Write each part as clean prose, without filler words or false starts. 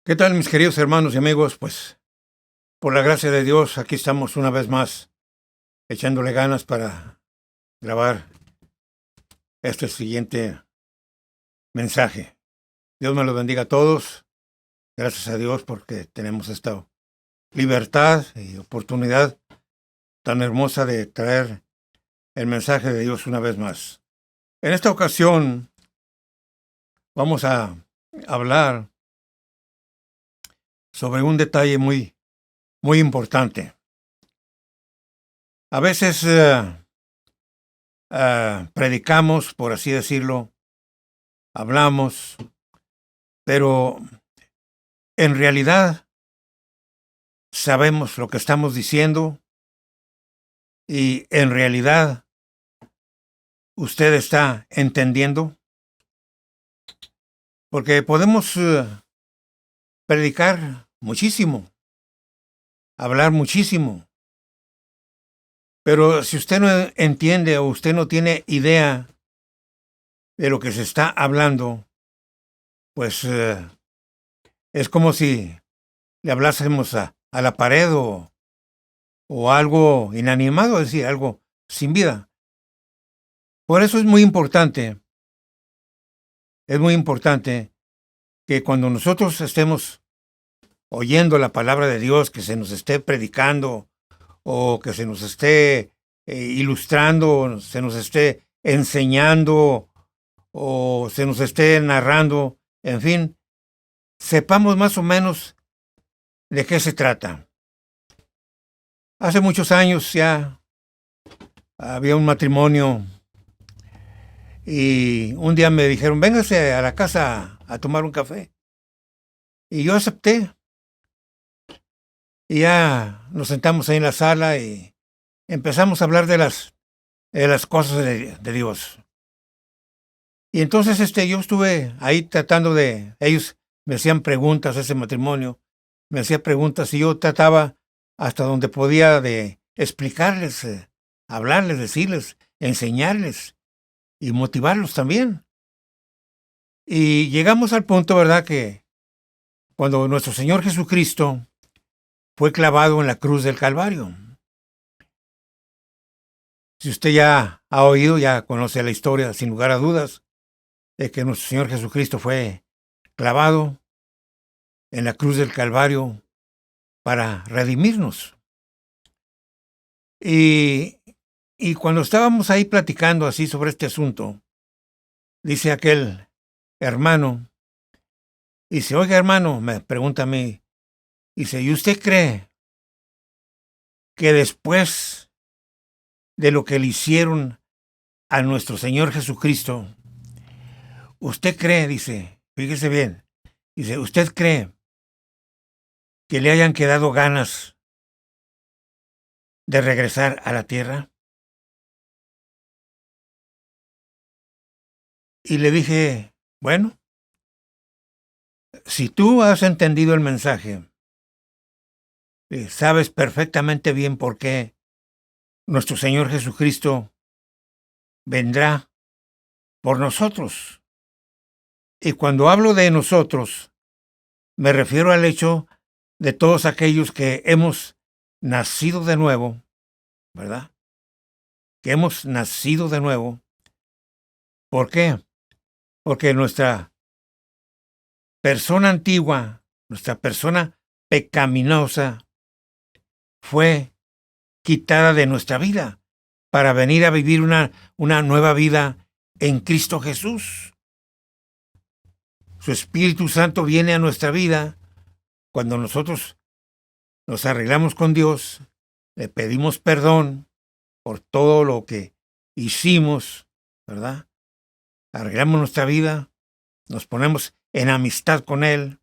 ¿Qué tal, mis queridos hermanos y amigos? Pues, por la gracia de Dios, aquí estamos una vez más, echándole ganas para grabar este siguiente mensaje. Dios me los bendiga a todos. Gracias a Dios porque tenemos esta libertad y oportunidad tan hermosa de traer el mensaje de Dios una vez más. En esta ocasión vamos a hablar sobre un detalle muy importante. A veces predicamos, por así decirlo, hablamos, pero en realidad sabemos lo que estamos diciendo y en realidad usted está entendiendo, porque podemos predicar muchísimo, hablar muchísimo, pero si usted no entiende o usted no tiene idea de lo que se está hablando, pues es como si le hablásemos a la pared o algo inanimado, es decir, algo sin vida. Por eso es muy importante que cuando nosotros estemos oyendo la palabra de Dios, que se nos esté predicando o que se nos esté ilustrando, se nos esté enseñando o se nos esté narrando, en fin, sepamos más o menos de qué se trata. Hace muchos años ya había un matrimonio y un día me dijeron, véngase a la casa a tomar un café. Y yo acepté. Y ya nos sentamos ahí en la sala y empezamos a hablar de las cosas de Dios. Y entonces yo estuve ahí tratando ellos me hacían preguntas, ese matrimonio, me hacía preguntas y yo trataba hasta donde podía de explicarles, hablarles, decirles, enseñarles y motivarlos también. Y llegamos al punto, ¿verdad?, que cuando nuestro Señor Jesucristo fue clavado en la cruz del Calvario. Si usted ya ha oído, ya conoce la historia, sin lugar a dudas, de que nuestro Señor Jesucristo fue clavado en la cruz del Calvario para redimirnos. Y cuando estábamos ahí platicando así sobre este asunto, dice aquel hermano, dice, oiga hermano, me pregunta a mí, dice, ¿y usted cree que después de lo que le hicieron a nuestro Señor Jesucristo, usted cree, dice, fíjese bien, dice, ¿usted cree que le hayan quedado ganas de regresar a la tierra? Y le dije, bueno, si tú has entendido el mensaje, sabes perfectamente bien por qué nuestro Señor Jesucristo vendrá por nosotros. Y cuando hablo de nosotros, me refiero al hecho de todos aquellos que hemos nacido de nuevo, ¿verdad? Que hemos nacido de nuevo. ¿Por qué? Porque nuestra persona antigua, nuestra persona pecaminosa, fue quitada de nuestra vida para venir a vivir una nueva vida en Cristo Jesús. Su Espíritu Santo viene a nuestra vida cuando nosotros nos arreglamos con Dios, le pedimos perdón por todo lo que hicimos, ¿verdad? Arreglamos nuestra vida, nos ponemos en amistad con Él,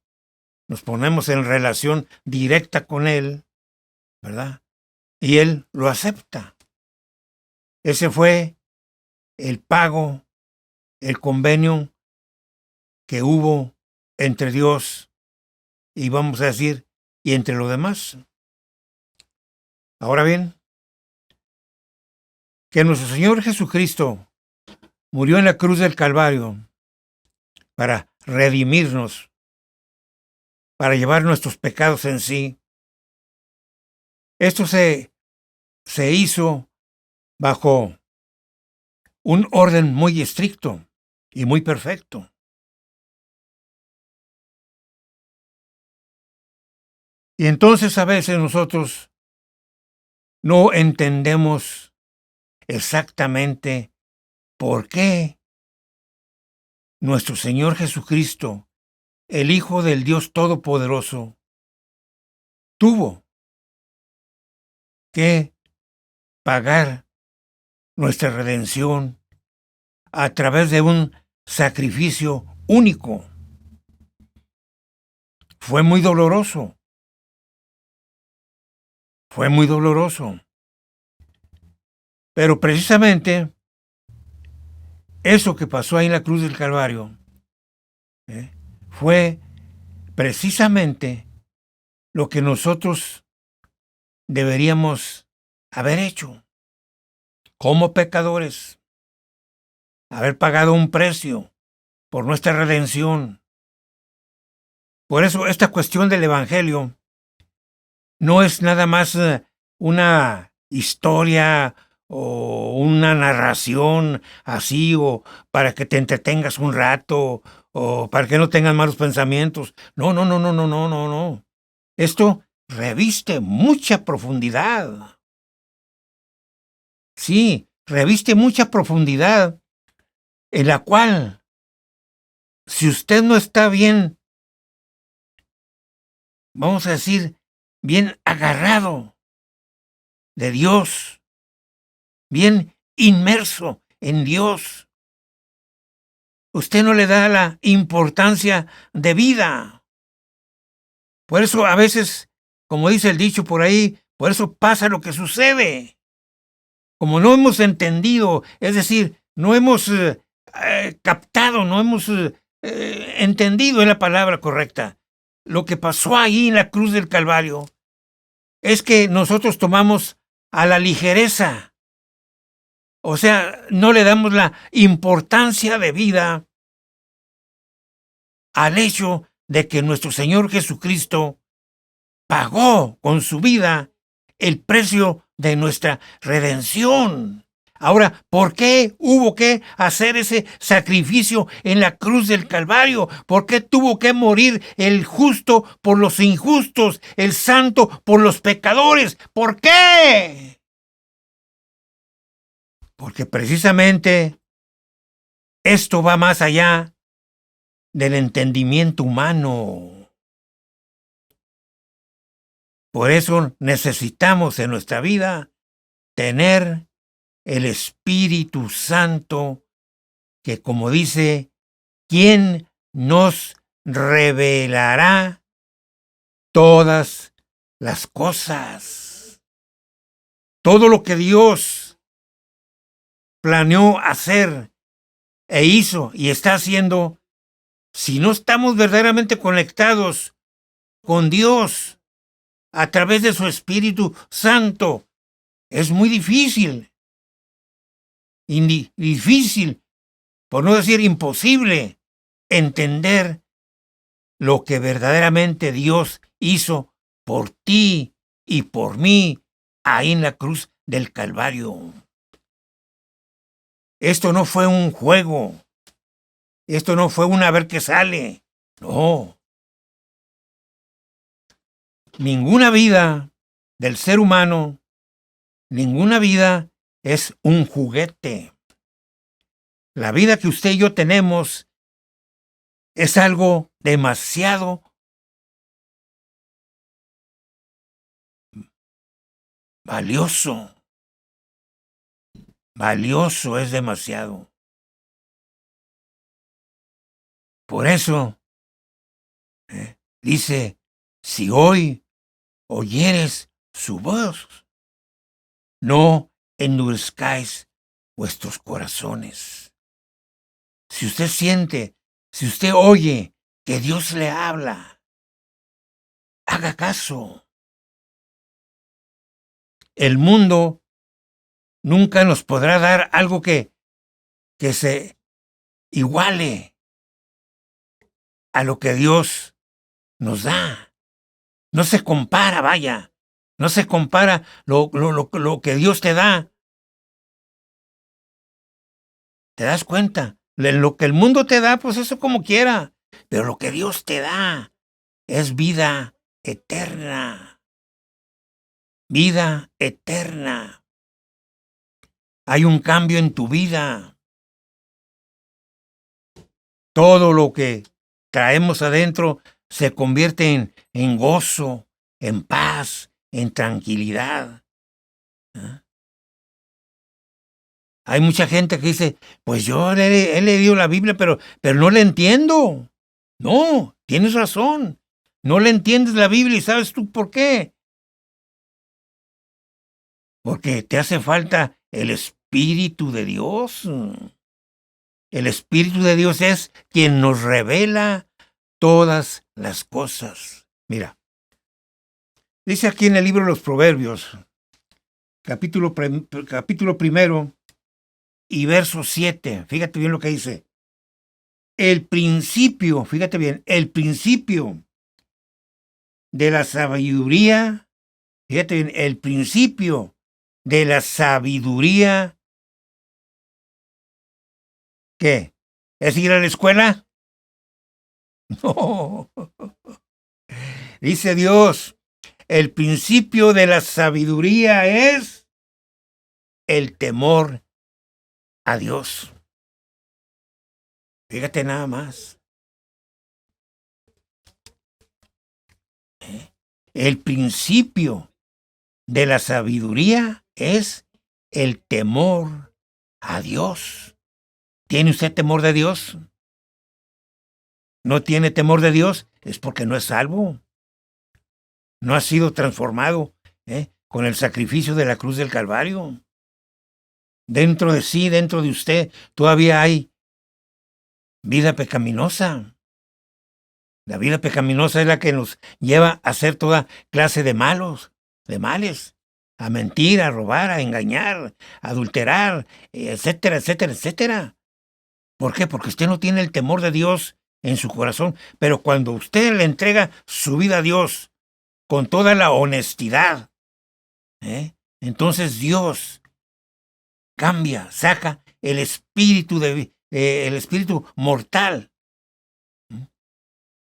nos ponemos en relación directa con Él, ¿verdad? Y Él lo acepta. Ese fue el pago, el convenio que hubo entre Dios y vamos a decir, y entre los demás. Ahora bien, que nuestro Señor Jesucristo murió en la cruz del Calvario para redimirnos, para llevar nuestros pecados en sí. Esto se hizo bajo un orden muy estricto y muy perfecto. Y entonces a veces nosotros no entendemos exactamente por qué nuestro Señor Jesucristo, el Hijo del Dios Todopoderoso, tuvo que pagar nuestra redención a través de un sacrificio único. Fue muy doloroso. Fue muy doloroso. Pero precisamente eso que pasó ahí en la cruz del Calvario fue precisamente lo que nosotros deberíamos haber hecho como pecadores, haber pagado un precio por nuestra redención. Por eso esta cuestión del Evangelio no es nada más una historia o una narración así, o para que te entretengas un rato, o para que no tengas malos pensamientos. No, no, no, no, no, no, no, no. Esto reviste mucha profundidad. Sí, reviste mucha profundidad, en la cual, si usted no está bien, vamos a decir, bien agarrado de Dios, bien inmerso en Dios, usted no le da la importancia de vida. Por eso a veces, como dice el dicho por ahí, por eso pasa lo que sucede. Como no hemos entendido, es decir, no hemos captado, no hemos entendido, es la palabra correcta, lo que pasó ahí en la cruz del Calvario, es que nosotros tomamos a la ligereza. O sea, no le damos la importancia de vida al hecho de que nuestro Señor Jesucristo pagó con su vida el precio de nuestra redención. Ahora, ¿por qué hubo que hacer ese sacrificio en la cruz del Calvario? ¿Por qué tuvo que morir el justo por los injustos, el santo por los pecadores? ¿Por qué? Porque precisamente esto va más allá del entendimiento humano. Por eso necesitamos en nuestra vida tener el Espíritu Santo, que, como dice, ¿quién nos revelará todas las cosas? Todo lo que Dios planeó hacer e hizo y está haciendo, si no estamos verdaderamente conectados con Dios a través de su Espíritu Santo, es muy difícil, difícil, por no decir imposible, entender lo que verdaderamente Dios hizo por ti y por mí ahí en la cruz del Calvario. Esto no fue un juego. Esto no fue un a ver qué sale. No. Ninguna vida del ser humano, ninguna vida es un juguete. La vida que usted y yo tenemos es algo demasiado valioso. Valioso es demasiado. Por eso, dice, si hoy oyeres su voz, no endurezcáis vuestros corazones. Si usted siente, si usted oye que Dios le habla, haga caso. El mundo nunca nos podrá dar algo que se iguale a lo que Dios nos da. No se compara, vaya. No se compara lo que Dios te da. ¿Te das cuenta? Lo que el mundo te da, pues eso como quiera. Pero lo que Dios te da es vida eterna. Vida eterna. Hay un cambio en tu vida. Todo lo que traemos adentro se convierte en gozo, en paz, en tranquilidad. ¿Ah? Hay mucha gente que dice, pues yo he leído la Biblia, pero no le entiendo. No, tienes razón. No le entiendes la Biblia y ¿sabes tú por qué? Porque te hace falta el Espíritu de Dios. El Espíritu de Dios es quien nos revela todas las cosas. Mira, dice aquí en el libro de los Proverbios, capítulo primero y verso 7. Fíjate bien lo que dice. El principio, fíjate bien, el principio de la sabiduría, fíjate bien, el principio de la sabiduría, ¿qué? ¿Es ir a la escuela? No. Dice Dios, el principio de la sabiduría es el temor a Dios. Fíjate nada más. El principio de la sabiduría es el temor a Dios. ¿Tiene usted temor de Dios? ¿No tiene temor de Dios? Es porque no es salvo. No ha sido transformado con el sacrificio de la cruz del Calvario. Dentro de sí, dentro de usted, todavía hay vida pecaminosa. La vida pecaminosa es la que nos lleva a hacer toda clase de males, a mentir, a robar, a engañar, a adulterar, etcétera, etcétera, etcétera. ¿Por qué? Porque usted no tiene el temor de Dios en su corazón, pero cuando usted le entrega su vida a Dios con toda la honestidad, entonces Dios cambia, saca el espíritu el espíritu mortal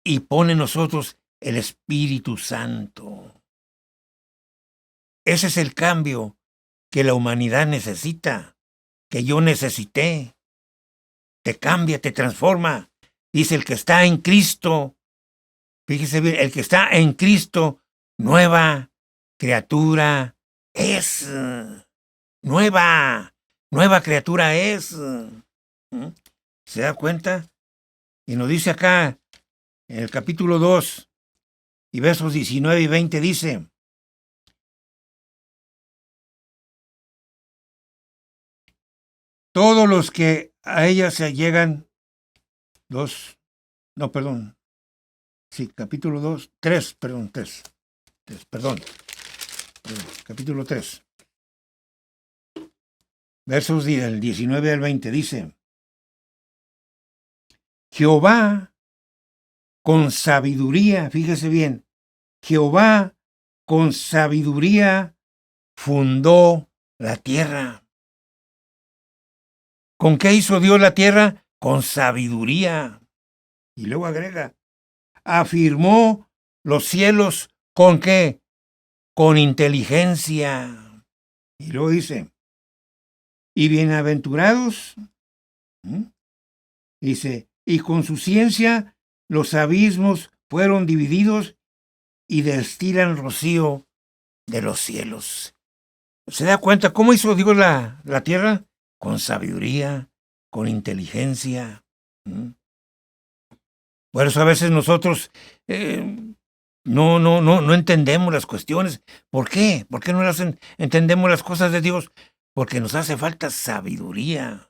y pone en nosotros el Espíritu Santo. Ese es el cambio que la humanidad necesita, que yo necesité. Te cambia, te transforma. Dice el que está en Cristo, fíjese bien, el que está en Cristo, nueva criatura es. Nueva criatura es. ¿Se da cuenta? Y nos dice acá, en el capítulo 2, y versos 19 y 20, dice, todos los que a ella se allegan, capítulo 2, 3, capítulo 3, versos del 19 al 20, dice, Jehová con sabiduría, fíjese bien, Jehová con sabiduría fundó la tierra. ¿Con qué hizo Dios la tierra? Con sabiduría. Y luego agrega, afirmó los cielos, ¿con qué? Con inteligencia. Y luego dice, y bienaventurados, dice, y con su ciencia los abismos fueron divididos y destilan rocío de los cielos. ¿Se da cuenta cómo hizo Dios la tierra? Con sabiduría, con inteligencia. Por eso a veces nosotros no entendemos las cuestiones. ¿Por qué? ¿Por qué no entendemos las cosas de Dios? Porque nos hace falta sabiduría.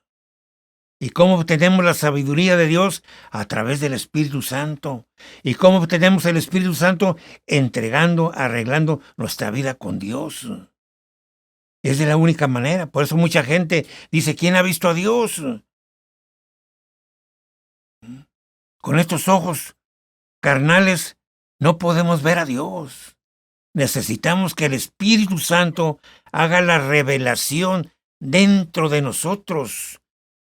¿Y cómo obtenemos la sabiduría de Dios? A través del Espíritu Santo. ¿Y cómo obtenemos el Espíritu Santo? Entregando, arreglando nuestra vida con Dios. Es de la única manera. Por eso mucha gente dice, ¿quién ha visto a Dios? Con estos ojos carnales no podemos ver a Dios. Necesitamos que el Espíritu Santo haga la revelación dentro de nosotros,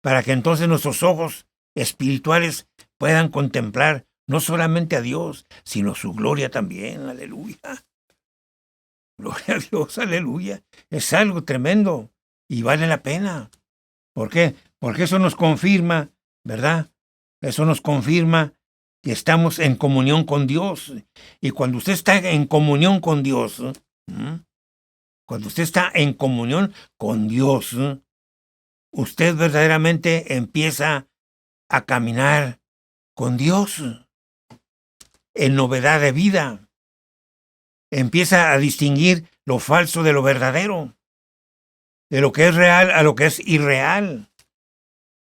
para que entonces nuestros ojos espirituales puedan contemplar no solamente a Dios, sino su gloria también. Aleluya. Gloria a Dios, aleluya. Es algo tremendo y vale la pena. ¿Por qué? Porque eso nos confirma, ¿verdad? Eso nos confirma que estamos en comunión con Dios. Y cuando usted está en comunión con Dios, cuando usted está en comunión con Dios, usted verdaderamente empieza a caminar con Dios en novedad de vida. Empieza a distinguir lo falso de lo verdadero, de lo que es real a lo que es irreal.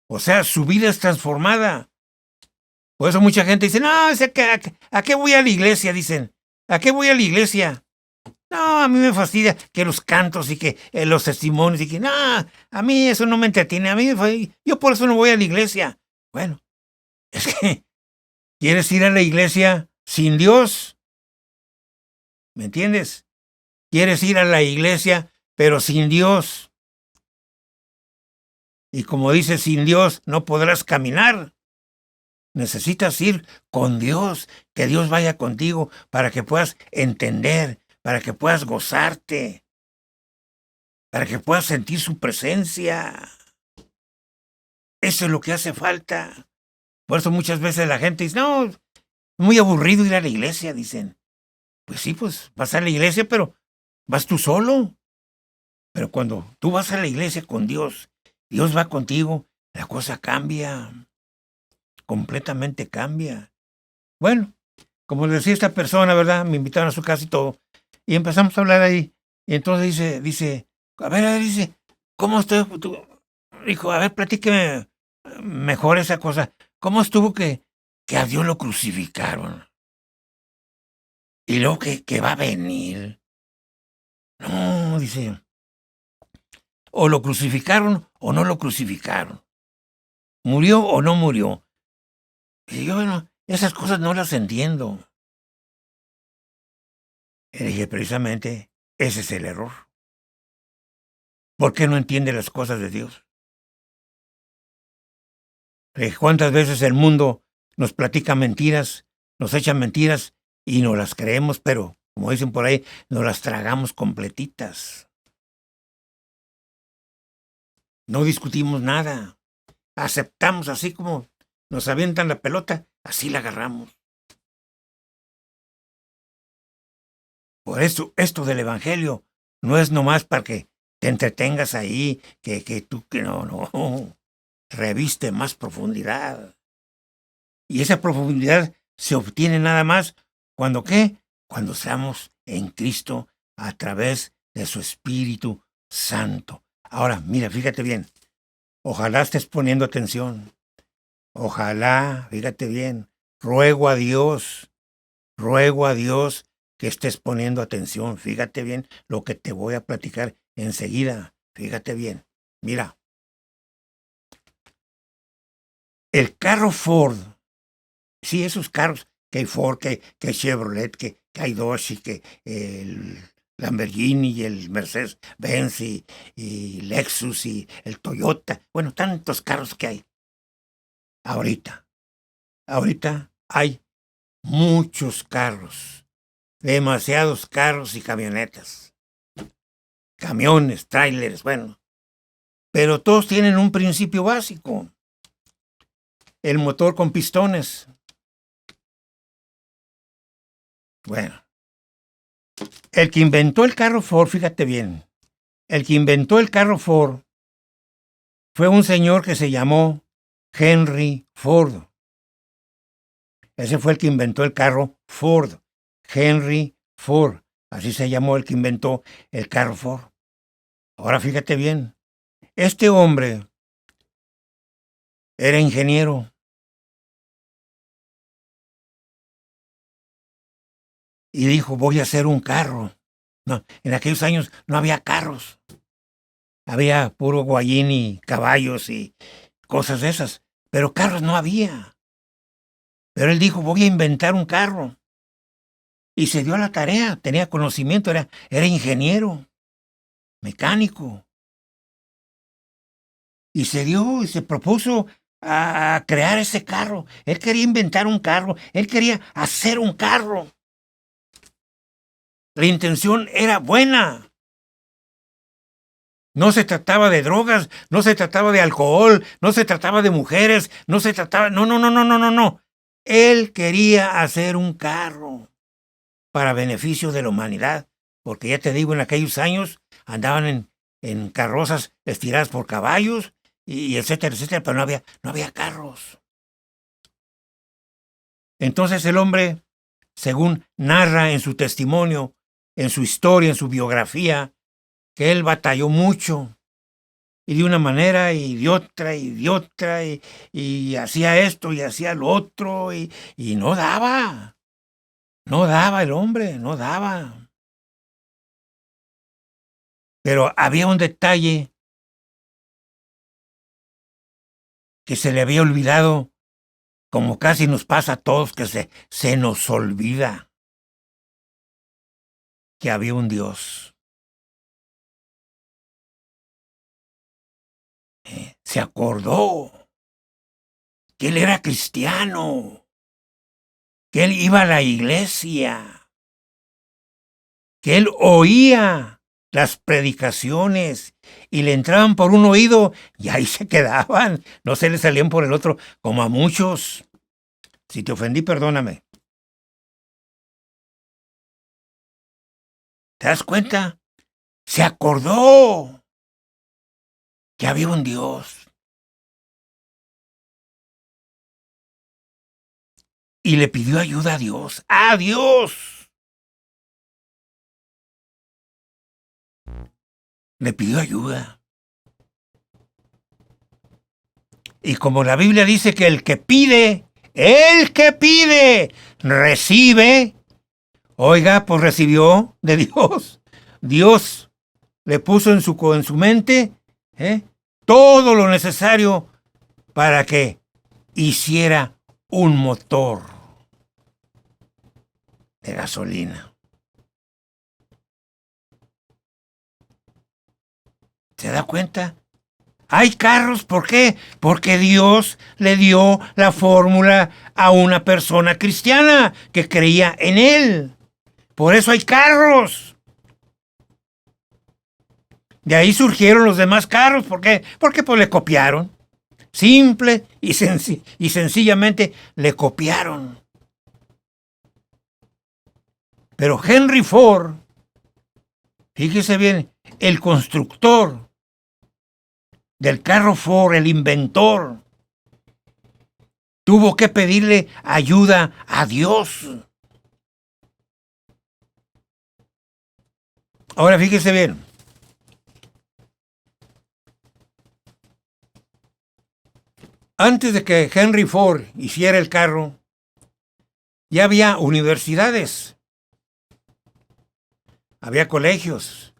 O sea, su vida es transformada. Por eso mucha gente dice, no, ¿a qué voy a la iglesia? Dicen, ¿a qué voy a la iglesia? No, a mí me fastidia que los cantos y que los testimonios y que, no, a mí eso no me entretiene. Yo por eso no voy a la iglesia. Bueno, es que, ¿quieres ir a la iglesia sin Dios? ¿Me entiendes? ¿Quieres ir a la iglesia pero sin Dios? Y como dice, sin Dios no podrás caminar. Necesitas ir con Dios, que Dios vaya contigo para que puedas entender, para que puedas gozarte, para que puedas sentir su presencia. Eso es lo que hace falta. Por eso muchas veces la gente dice, no, es muy aburrido ir a la iglesia, dicen. Pues sí, pues vas a la iglesia, pero vas tú solo. Pero cuando tú vas a la iglesia con Dios, Dios va contigo, la cosa cambia. Completamente cambia. Bueno, como le decía esta persona, ¿verdad? Me invitaron a su casa y todo. Y empezamos a hablar ahí. Y entonces dice, a ver, dice, ¿cómo estuvo tú? Dijo, a ver, platíqueme mejor esa cosa. ¿Cómo estuvo que a Dios lo crucificaron? Y luego que va a venir. No, dice, o lo crucificaron o no lo crucificaron. ¿Murió o no murió? Y yo, bueno, esas cosas no las entiendo. Y dije, precisamente, ese es el error. ¿Por qué no entiende las cosas de Dios? ¿Cuántas veces el mundo nos platica mentiras, nos echa mentiras y no las creemos, pero, como dicen por ahí, nos las tragamos completitas? No discutimos nada. Aceptamos así como nos avientan la pelota, así la agarramos. Por eso, esto del Evangelio no es nomás para que te entretengas ahí, que tú, que no. Reviste más profundidad. Y esa profundidad se obtiene nada más cuando ¿qué? Cuando seamos en Cristo a través de su Espíritu Santo. Ahora, mira, fíjate bien. Ojalá estés poniendo atención. Ojalá, fíjate bien. Ruego a Dios que estés poniendo atención. Fíjate bien lo que te voy a platicar enseguida. Fíjate bien. Mira. El carro Ford, sí, esos carros que hay Ford, que hay Chevrolet, que hay Dodge, y que el Lamborghini y el Mercedes-Benz y Lexus y el Toyota, bueno, tantos carros que hay. Ahorita hay muchos carros, demasiados carros y camionetas, camiones, trailers, bueno, pero todos tienen un principio básico. El motor con pistones. Bueno, el que inventó el carro Ford, fíjate bien, el que inventó el carro Ford fue un señor que se llamó Henry Ford. Ese fue el que inventó el carro Ford. Henry Ford. Así se llamó el que inventó el carro Ford. Ahora fíjate bien, este hombre era ingeniero. Y dijo, voy a hacer un carro. No, en aquellos años no había carros. Había puro guayín y caballos y cosas de esas. Pero carros no había. Pero él dijo, voy a inventar un carro. y se dio a la tarea, tenía conocimiento, era ingeniero, mecánico. Y se dio y se propuso a crear ese carro. Él quería inventar un carro, él quería hacer un carro. La intención era buena. No se trataba de drogas, no se trataba de alcohol, no se trataba de mujeres, no se trataba... No. Él quería hacer un carro para beneficio de la humanidad, porque ya te digo, en aquellos años andaban en carrozas estiradas por caballos y etcétera, etcétera, pero no había carros. Entonces el hombre, según narra en su testimonio, en su historia, en su biografía, que él batalló mucho, y de una manera, y de otra, y hacía esto, y hacía lo otro, y no daba el hombre, no daba. Pero había un detalle que se le había olvidado, como casi nos pasa a todos, que se nos olvida que había un Dios. Se acordó que él era cristiano, que él iba a la iglesia, que él oía las predicaciones y le entraban por un oído y ahí se quedaban, no se le salían por el otro, como a muchos. Si te ofendí, perdóname. ¿Te das cuenta? Se acordó que había un Dios. Y le pidió ayuda a Dios. ¡A Dios! Le pidió ayuda. Y como la Biblia dice que el que pide, recibe. Oiga, pues recibió de Dios. Dios le puso en su mente todo lo necesario para que hiciera un motor de gasolina. ¿Se da cuenta? Hay carros, ¿por qué? Porque Dios le dio la fórmula a una persona cristiana que creía en Él. Por eso hay carros. De ahí surgieron los demás carros. ¿Por qué? Porque pues le copiaron. Simple y sencillamente le copiaron. Pero Henry Ford, fíjese bien, el constructor del carro Ford, el inventor, tuvo que pedirle ayuda a Dios. Ahora fíjese bien. Antes de que Henry Ford hiciera el carro, ya había universidades, había colegios.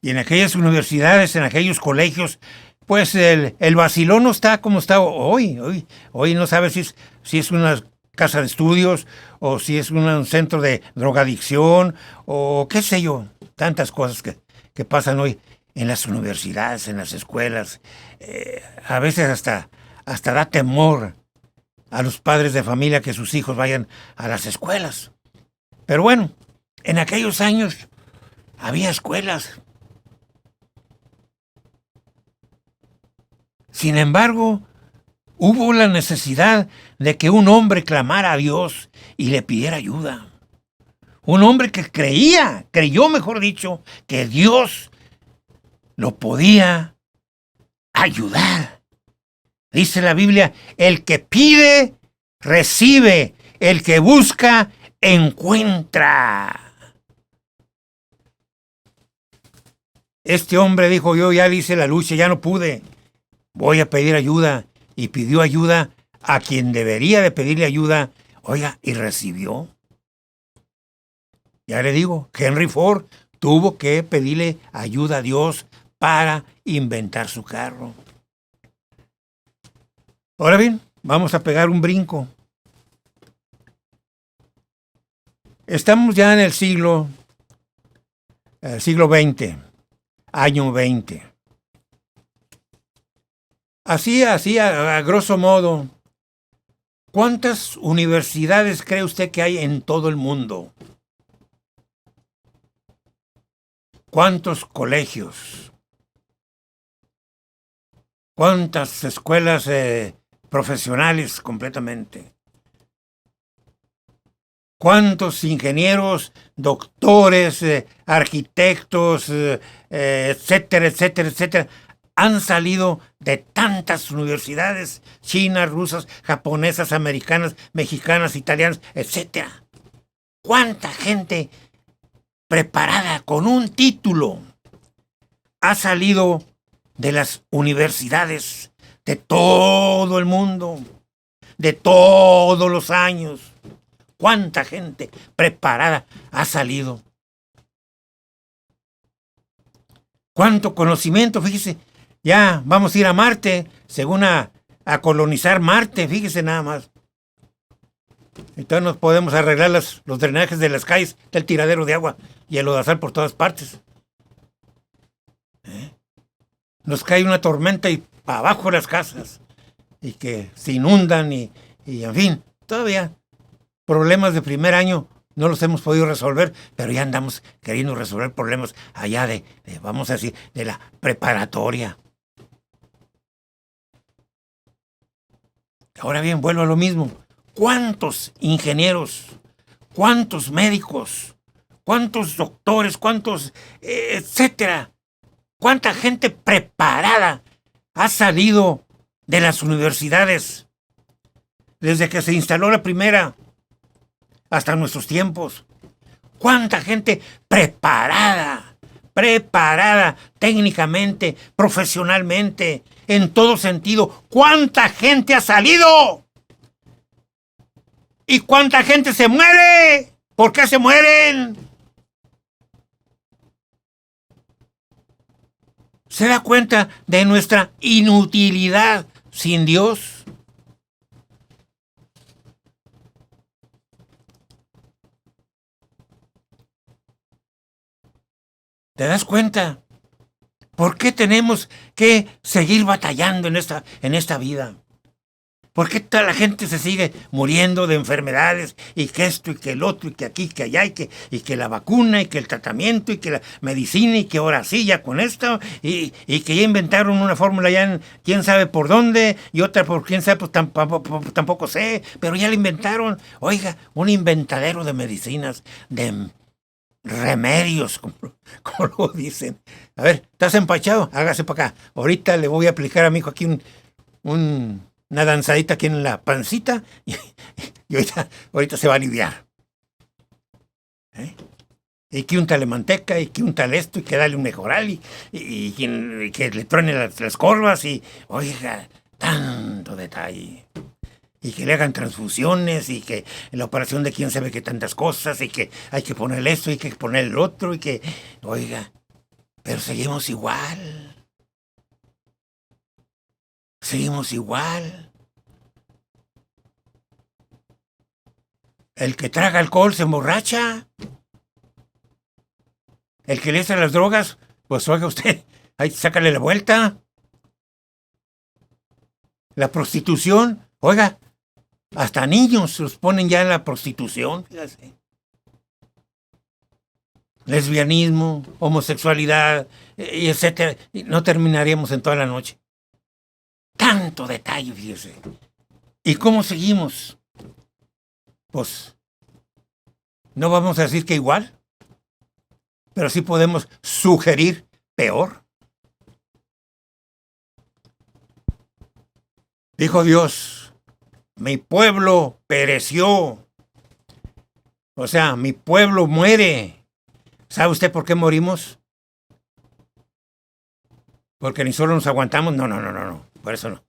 Y en aquellas universidades, en aquellos colegios, pues el vacilón no está como está hoy. Hoy no sabe si es una casa de estudios o si es un centro de drogadicción o qué sé yo. Tantas cosas que pasan hoy en las universidades, en las escuelas. A veces hasta da temor a los padres de familia que sus hijos vayan a las escuelas. Pero bueno, en aquellos años había escuelas. Sin embargo, hubo la necesidad de que un hombre clamara a Dios y le pidiera ayuda. Un hombre que creyó, mejor dicho, que Dios lo podía ayudar. Dice la Biblia, el que pide, recibe. El que busca, encuentra. Este hombre dijo, yo ya hice la lucha, ya no pude. Voy a pedir ayuda. Y pidió ayuda a quien debería de pedirle ayuda. Oiga, y recibió. Ya le digo, Henry Ford tuvo que pedirle ayuda a Dios para inventar su carro. Ahora bien, vamos a pegar un brinco. Estamos ya en el siglo XX, año 20. Así, a grosso modo, ¿cuántas universidades cree usted que hay en todo el mundo? ¿Cuántos colegios? ¿Cuántas escuelas profesionales completamente? ¿Cuántos ingenieros, doctores, arquitectos, etcétera, etcétera, etcétera, han salido de tantas universidades chinas, rusas, japonesas, americanas, mexicanas, italianas, etcétera? ¿Cuánta gente preparada con un título ha salido de las universidades de todo el mundo, de todos los años? ¿Cuánta gente preparada ha salido? ¿Cuánto conocimiento? Fíjese, ya vamos a ir a Marte, según a colonizar Marte, fíjese nada más. Entonces nos podemos arreglar los drenajes de las calles, del tiradero de agua y el lodazal por todas partes. Nos cae una tormenta y para abajo las casas, y que se inundan y en fin, todavía problemas de primer año no los hemos podido resolver, pero ya andamos queriendo resolver problemas allá de vamos a decir, de la preparatoria. Ahora bien, vuelvo a lo mismo. ¿Cuántos ingenieros, cuántos médicos, cuántos doctores, cuántos, etcétera? ¿Cuánta gente preparada ha salido de las universidades desde que se instaló la primera hasta nuestros tiempos? ¿Cuánta gente preparada técnicamente, profesionalmente, en todo sentido? ¿Cuánta gente ha salido? ¿Y cuánta gente se muere? ¿Por qué se mueren? ¿Se da cuenta de nuestra inutilidad sin Dios? ¿Te das cuenta? ¿Por qué tenemos que seguir batallando en esta vida? ¿Por qué toda la gente se sigue muriendo de enfermedades y que esto y que el otro y que aquí y que allá y que la vacuna y que el tratamiento y que la medicina y que ahora sí ya con esto y que ya inventaron una fórmula ya en quién sabe por dónde y otra por quién sabe pues tampoco sé, pero ya la inventaron? Oiga, un inventadero de medicinas, de remedios, como lo dicen. A ver, ¿estás empachado? Hágase para acá. Ahorita le voy a aplicar a mi hijo aquí una danzadita aquí en la pancita y ahorita se va a aliviar. Y que untale manteca y que untale esto y que dale un mejoral y que le truene las corvas y, oiga, tanto detalle. Y que le hagan transfusiones y que la operación de quién sabe qué tantas cosas y que hay que ponerle esto y que poner el otro y que, oiga, pero seguimos igual. Seguimos igual. El que traga alcohol se emborracha. El que le echa las drogas, pues oiga usted, ahí sácale la vuelta. La prostitución, oiga, hasta niños los ponen ya en la prostitución, fíjate. Lesbianismo, homosexualidad, y etcétera. Y no terminaríamos en toda la noche. Tanto detalle, fíjese. ¿Y cómo seguimos? Pues no vamos a decir que igual, pero sí podemos sugerir peor. Dijo Dios, mi pueblo pereció. O sea, mi pueblo muere. ¿Sabe usted por qué morimos? Porque ni solo nos aguantamos. No. Por eso no.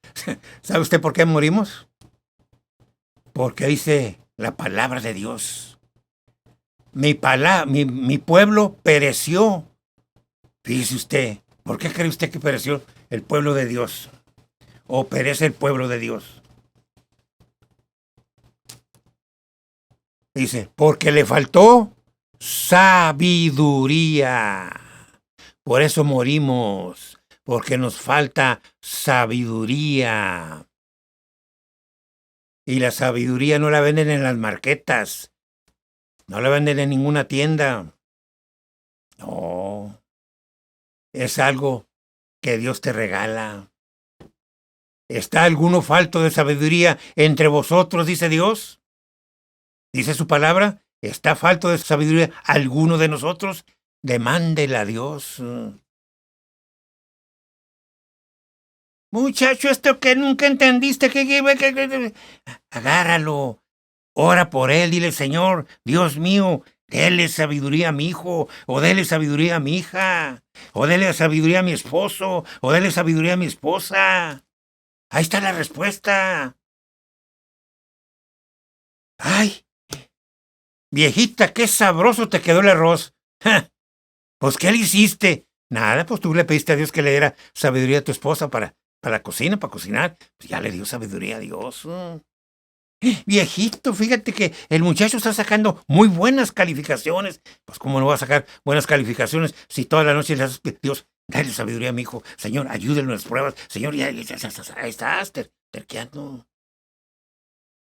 ¿Sabe usted por qué morimos? Porque dice la palabra de Dios. Mi pueblo pereció. Fíjese usted, ¿por qué cree usted que pereció el pueblo de Dios? ¿O perece el pueblo de Dios? Dice, porque le faltó sabiduría. Por eso morimos, porque nos falta sabiduría. Y la sabiduría no la venden en las marquetas, no la venden en ninguna tienda. No, es algo que Dios te regala. ¿Está alguno falto de sabiduría entre vosotros, dice Dios? Dice su palabra, ¿está falto de sabiduría alguno de nosotros? Demándela a Dios. Muchacho, esto que nunca entendiste, agárralo, ora por él, dile, Señor, Dios mío, dele sabiduría a mi hijo, o dele sabiduría a mi hija, o dele sabiduría a mi esposo, o dele sabiduría a mi esposa. Ahí está la respuesta. Ay, viejita, qué sabroso te quedó el arroz. ¡Ja! Pues, ¿qué le hiciste? Nada, pues tú le pediste a Dios que le diera sabiduría a tu esposa para la cocina, para cocinar. Pues ya le dio sabiduría a Dios. Viejito, fíjate que el muchacho está sacando muy buenas calificaciones. Pues, ¿cómo no va a sacar buenas calificaciones si toda la noche le haces, Dios, dale sabiduría a mi hijo? Señor, ayúdenlo en las pruebas. Señor, ya ahí estás, terqueando.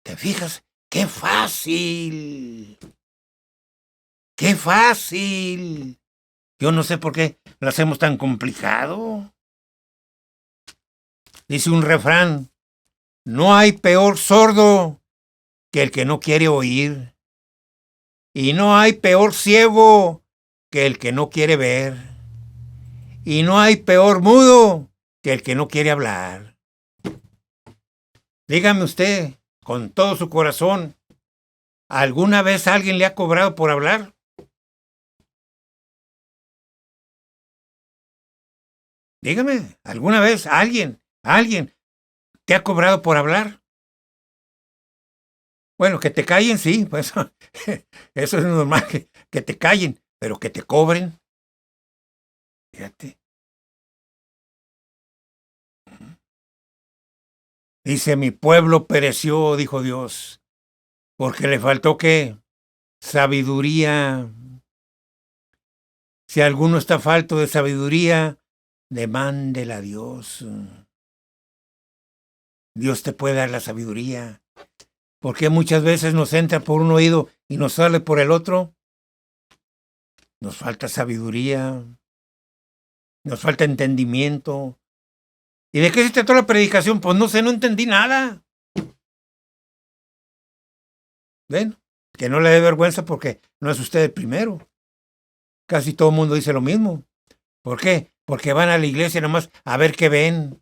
¿Te fijas? ¡Qué fácil! ¡Qué fácil! Yo no sé por qué lo hacemos tan complicado. Dice un refrán, no hay peor sordo que el que no quiere oír. Y no hay peor ciego que el que no quiere ver. Y no hay peor mudo que el que no quiere hablar. Dígame usted, con todo su corazón, ¿alguna vez alguien le ha cobrado por hablar? Dígame, ¿alguna vez alguien te ha cobrado por hablar? Bueno, que te callen, sí, pues eso es normal, que te callen, pero que te cobren. Fíjate. Dice, mi pueblo pereció, dijo Dios, porque le faltó, ¿qué? Sabiduría. Si alguno está falto de sabiduría, demándela a Dios. Dios te puede dar la sabiduría. Porque muchas veces nos entra por un oído y nos sale por el otro. Nos falta sabiduría. Nos falta entendimiento. ¿Y de qué se trató la predicación? Pues no sé, no entendí nada. ¿Ven? Que no le dé vergüenza porque no es usted el primero. Casi todo el mundo dice lo mismo. ¿Por qué? Porque van a la iglesia nomás a ver qué ven,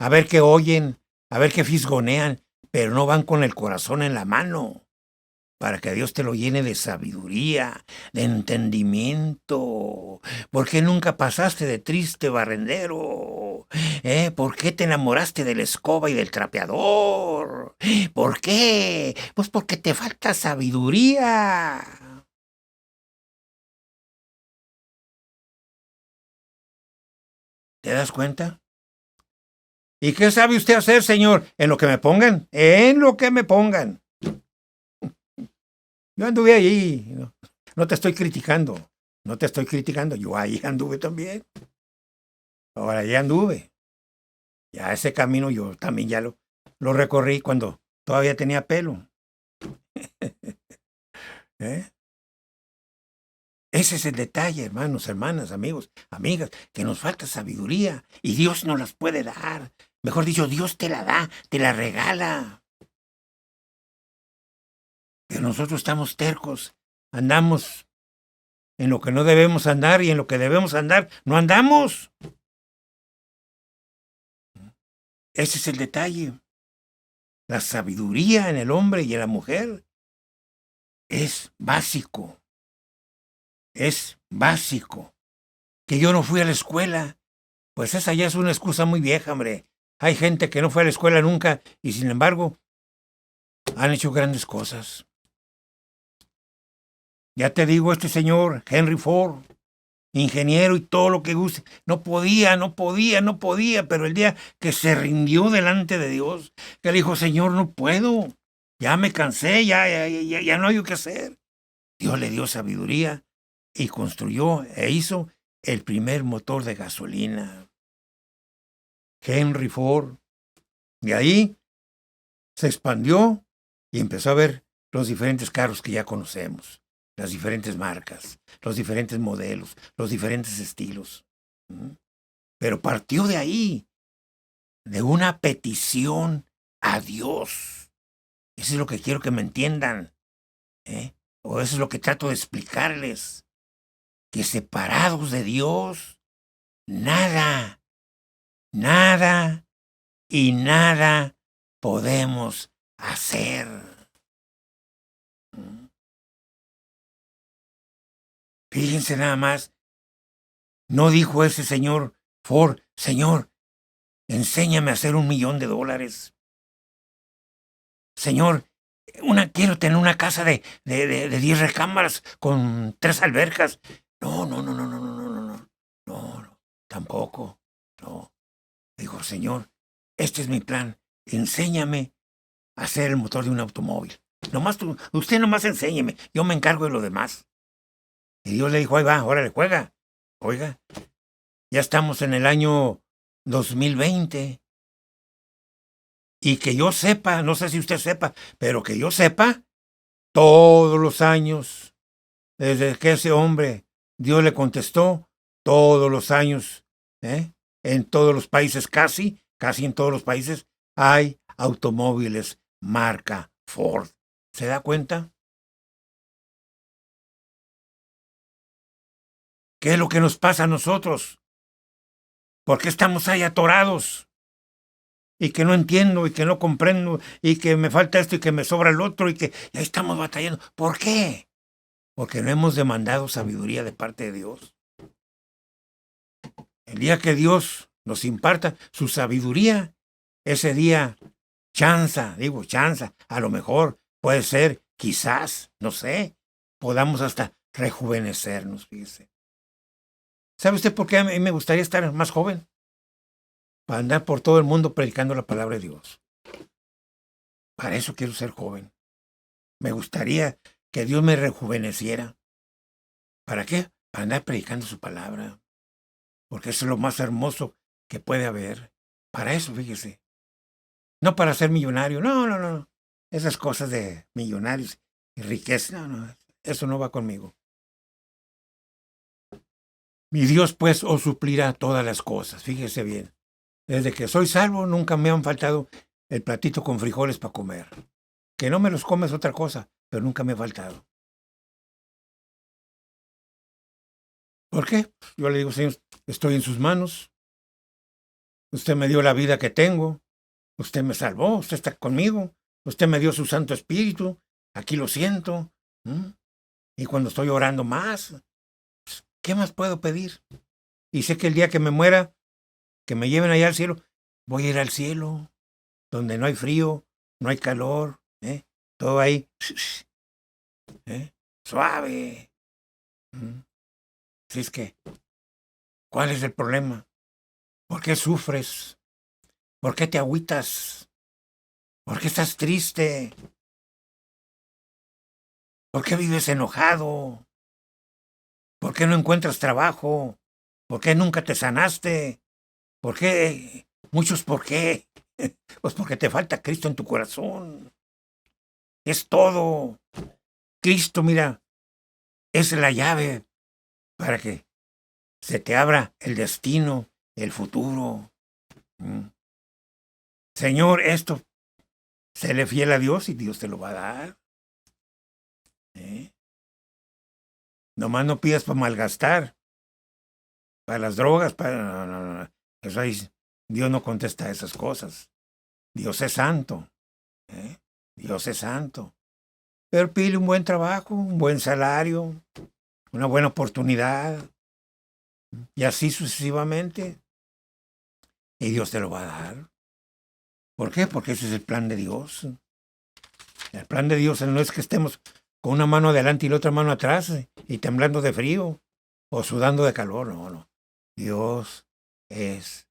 a ver qué oyen, a ver qué fisgonean, pero no van con el corazón en la mano para que Dios te lo llene de sabiduría, de entendimiento. ¿Por qué nunca pasaste de triste barrendero? ¿Por qué te enamoraste de la escoba y del trapeador? ¿Por qué? Pues porque te falta sabiduría. ¿Te das cuenta? ¿Y qué sabe usted hacer, señor? En lo que me pongan, en lo que me pongan. Yo anduve ahí, no te estoy criticando, no te estoy criticando, yo ahí anduve también. Ahora ya anduve, ya ese camino yo también ya lo recorrí cuando todavía tenía pelo. ¿Eh? Ese es el detalle, hermanos, hermanas, amigos, amigas, que nos falta sabiduría y Dios nos las puede dar. Mejor dicho, Dios te la da, te la regala. Pero nosotros estamos tercos, andamos en lo que no debemos andar y en lo que debemos andar no andamos. Ese es el detalle. La sabiduría en el hombre y en la mujer es básico. Es básico. Que yo no fui a la escuela, pues esa ya es una excusa muy vieja, hombre. Hay gente que no fue a la escuela nunca y sin embargo han hecho grandes cosas. Ya te digo, este señor Henry Ford, ingeniero y todo lo que guste, no podía, pero el día que se rindió delante de Dios, que le dijo, Señor, no puedo, Ya me cansé, ya no hay qué hacer. Dios le dio sabiduría y construyó e hizo el primer motor de gasolina, Henry Ford. De ahí se expandió y empezó a ver los diferentes carros que ya conocemos, las diferentes marcas, los diferentes modelos, los diferentes estilos. Pero partió de ahí, de una petición a Dios. Eso es lo que quiero que me entiendan, ¿eh? O eso es lo que trato de explicarles, que separados de Dios, nada, nada y nada podemos hacer. Fíjense nada más, no dijo ese señor Ford, Señor, enséñame a hacer $1,000,000. Señor, quiero tener una casa de 10 recámaras con 3 albercas. No, tampoco, no. Dijo, Señor, este es mi plan, enséñame a hacer el motor de un automóvil. Usted nomás enséñeme, yo me encargo de lo demás. Y Dios le dijo, ahí va, órale, juega. Oiga, ya estamos en el año 2020. Y que yo sepa, no sé si usted sepa, pero que yo sepa, todos los años, desde que ese hombre, Dios le contestó, todos los años, en todos los países, casi en todos los países, hay automóviles marca Ford. ¿Se da cuenta? ¿Qué es lo que nos pasa a nosotros? ¿Por qué estamos ahí atorados? Y que no entiendo, y que no comprendo, y que me falta esto, y que me sobra el otro, y que ya estamos batallando. ¿Por qué? Porque no hemos demandado sabiduría de parte de Dios. El día que Dios nos imparta su sabiduría, ese día, chanza, a lo mejor puede ser, quizás, no sé, podamos hasta rejuvenecernos, fíjese. ¿Sabe usted por qué a mí me gustaría estar más joven? Para andar por todo el mundo predicando la palabra de Dios. Para eso quiero ser joven. Me gustaría que Dios me rejuveneciera. ¿Para qué? Para andar predicando su palabra. Porque eso es lo más hermoso que puede haber. Para eso, fíjese. No para ser millonario. No. Esas cosas de millonarios y riqueza. No. Eso no va conmigo. Mi Dios, pues, os suplirá todas las cosas. Fíjese bien. Desde que soy salvo, nunca me han faltado el platito con frijoles para comer. Que no me los comes otra cosa, pero nunca me ha faltado. ¿Por qué? Yo le digo, Señor, estoy en sus manos. Usted me dio la vida que tengo. Usted me salvó. Usted está conmigo. Usted me dio su Santo Espíritu. Aquí lo siento. Y cuando estoy orando más, ¿qué más puedo pedir? Y sé que el día que me muera, que me lleven allá al cielo, voy a ir al cielo, donde no hay frío, no hay calor, todo ahí, suave. Así es que, ¿cuál es el problema? ¿Por qué sufres? ¿Por qué te agüitas? ¿Por qué estás triste? ¿Por qué vives enojado? ¿Por qué no encuentras trabajo? ¿Por qué nunca te sanaste? ¿Por qué? Muchos por qué. Pues porque te falta Cristo en tu corazón. Es todo. Cristo, mira, es la llave para que se te abra el destino, el futuro. Señor, esto, séle fiel a Dios y Dios te lo va a dar. Nomás no pidas para malgastar, para las drogas, no. Eso ahí, Dios no contesta esas cosas. Dios es santo. Dios es santo. Pero pide un buen trabajo, un buen salario, una buena oportunidad. Y así sucesivamente. Y Dios te lo va a dar. ¿Por qué? Porque ese es el plan de Dios. El plan de Dios no es que estemos con una mano adelante y la otra mano atrás y temblando de frío o sudando de calor. No. Dios es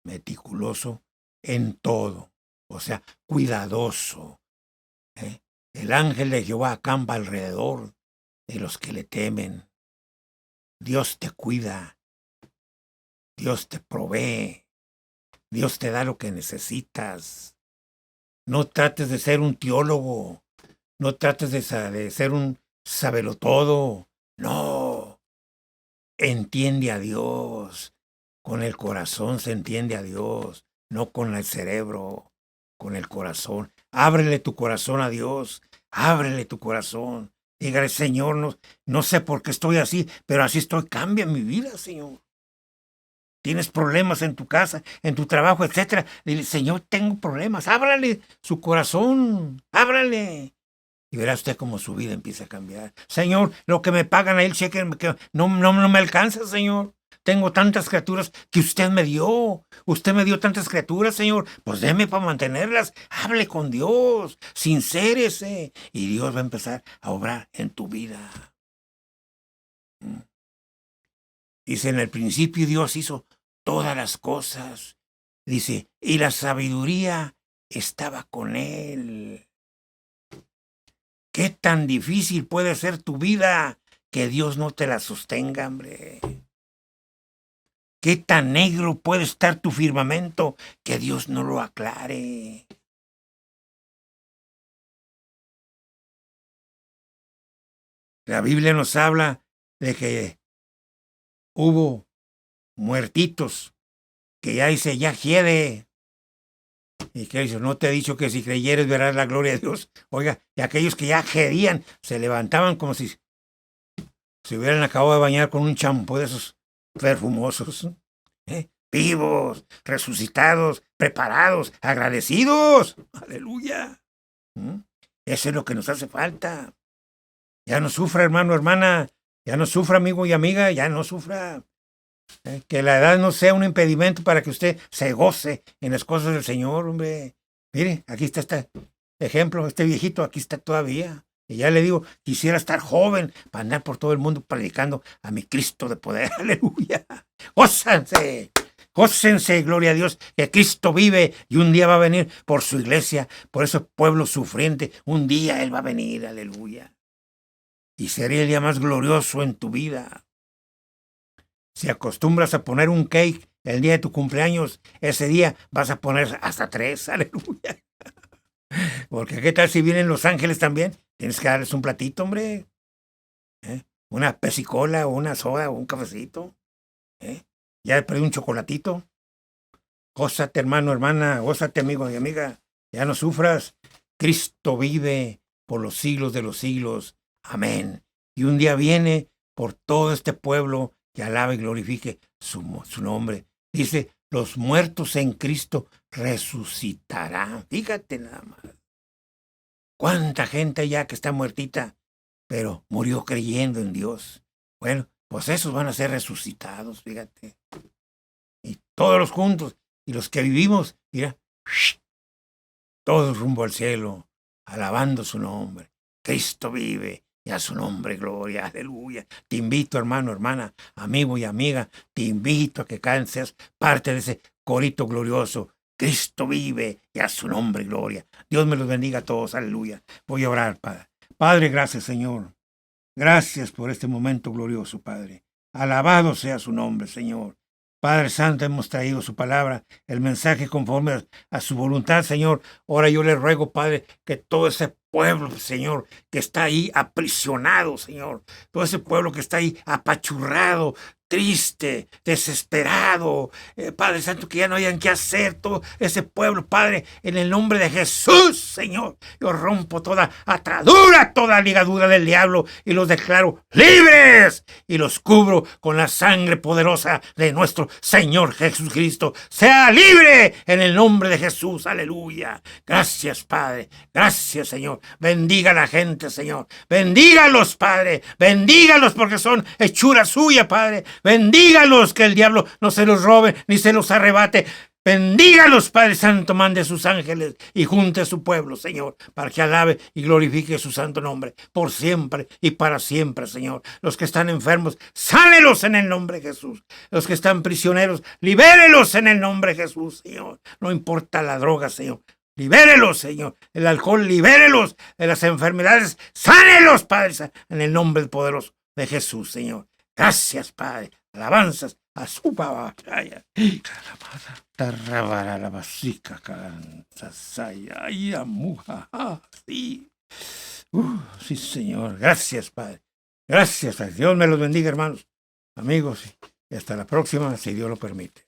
meticuloso en todo. O sea, cuidadoso. ¿eh? El ángel de Jehová acampa alrededor de los que le temen. Dios te cuida, Dios te provee, Dios te da lo que necesitas. No trates de ser un teólogo, no trates de ser un sabelotodo. No, entiende a Dios. Con el corazón se entiende a Dios, no con el cerebro, con el corazón. Ábrele tu corazón a Dios, ábrele tu corazón. Dígale, Señor, no sé por qué estoy así, pero así estoy. Cambia mi vida, Señor. Tienes problemas en tu casa, en tu trabajo, etcétera. Dile, Señor, tengo problemas. Ábrale su corazón, ábrale. Y verá usted cómo su vida empieza a cambiar. Señor, lo que me pagan ahí el cheque que no me alcanza, Señor. Tengo tantas criaturas que usted me dio. Usted me dio tantas criaturas, Señor. Pues déme para mantenerlas. Hable con Dios. Sincérese. Y Dios va a empezar a obrar en tu vida. Dice, en el principio Dios hizo todas las cosas. Dice, y la sabiduría estaba con él. ¿Qué tan difícil puede ser tu vida que Dios no te la sostenga, hombre? ¿Qué tan negro puede estar tu firmamento que Dios no lo aclare? La Biblia nos habla de que hubo muertitos que ya dice, ya quiere. Y que dice, no te he dicho que si creyeres verás la gloria de Dios. Oiga, y aquellos que ya querían se levantaban como si se hubieran acabado de bañar con un champú de esos perfumosos. Vivos, resucitados, preparados, agradecidos. Aleluya. Eso es lo que nos hace falta. Ya no sufra, hermano, hermana. Ya no sufra, amigo y amiga. Ya no sufra. Que la edad no sea un impedimento para que usted se goce en las cosas del Señor, hombre. Mire, aquí está este ejemplo, este viejito, aquí está todavía. Y ya le digo, quisiera estar joven para andar por todo el mundo predicando a mi Cristo de poder. Aleluya. Gózanse, gócense, gloria a Dios, que Cristo vive y un día va a venir por su iglesia, por ese pueblo sufriente. Un día Él va a venir, aleluya. Y sería el día más glorioso en tu vida. Si acostumbras a poner un cake el día de tu cumpleaños, ese día vas a poner hasta 3, aleluya. Porque qué tal si vienen los ángeles también, tienes que darles un platito, hombre. Una pesicola o una soda o un cafecito. Ya perdí un chocolatito. Gózate, hermano, hermana, gózate, amigo y amiga. Ya no sufras. Cristo vive por los siglos de los siglos. Amén. Y un día viene por todo este pueblo que alabe y glorifique su nombre. Dice, los muertos en Cristo resucitarán. Fíjate nada más. ¿Cuánta gente ya que está muertita, pero murió creyendo en Dios? Bueno, pues esos van a ser resucitados, fíjate. Y todos los juntos, y los que vivimos, mira, todos rumbo al cielo, alabando su nombre. Cristo vive. Y a su nombre, gloria, aleluya. Te invito, hermano, hermana, amigo y amiga, te invito a que seas parte de ese corito glorioso. Cristo vive y a su nombre, gloria. Dios me los bendiga a todos, aleluya. Voy a orar, Padre. Padre, gracias, Señor. Gracias por este momento glorioso, Padre. Alabado sea su nombre, Señor. Padre Santo, hemos traído su palabra, el mensaje conforme a su voluntad, Señor. Ahora yo le ruego, Padre, que todo ese pueblo, Señor, que está ahí aprisionado, Señor, todo ese pueblo que está ahí apachurrado, triste, desesperado, Padre Santo, que ya no hayan qué hacer, todo ese pueblo, Padre, en el nombre de Jesús, Señor, yo rompo toda atadura, toda ligadura del diablo y los declaro libres y los cubro con la sangre poderosa de nuestro Señor Jesucristo. Sea libre en el nombre de Jesús, aleluya. Gracias, Padre, gracias, Señor. Bendiga a la gente, Señor. Bendígalos, Padre. Bendígalos porque son hechura suya, Padre. Bendígalos, que el diablo no se los robe ni se los arrebate. Bendígalos, Padre Santo, mande a sus ángeles y junte a su pueblo, Señor, para que alabe y glorifique su santo nombre por siempre y para siempre, Señor. Los que están enfermos, sánelos en el nombre de Jesús. Los que están prisioneros, libérelos en el nombre de Jesús, Señor. No importa la droga, Señor. Libérelos, Señor. El alcohol, libérelos de las enfermedades. Sánelos, Padre, en el nombre poderoso de Jesús, Señor. Gracias, Padre. Alabanzas a su papá. Sí, Señor. Gracias, Padre. Gracias. Dios me los bendiga, hermanos, amigos. Y hasta la próxima, si Dios lo permite.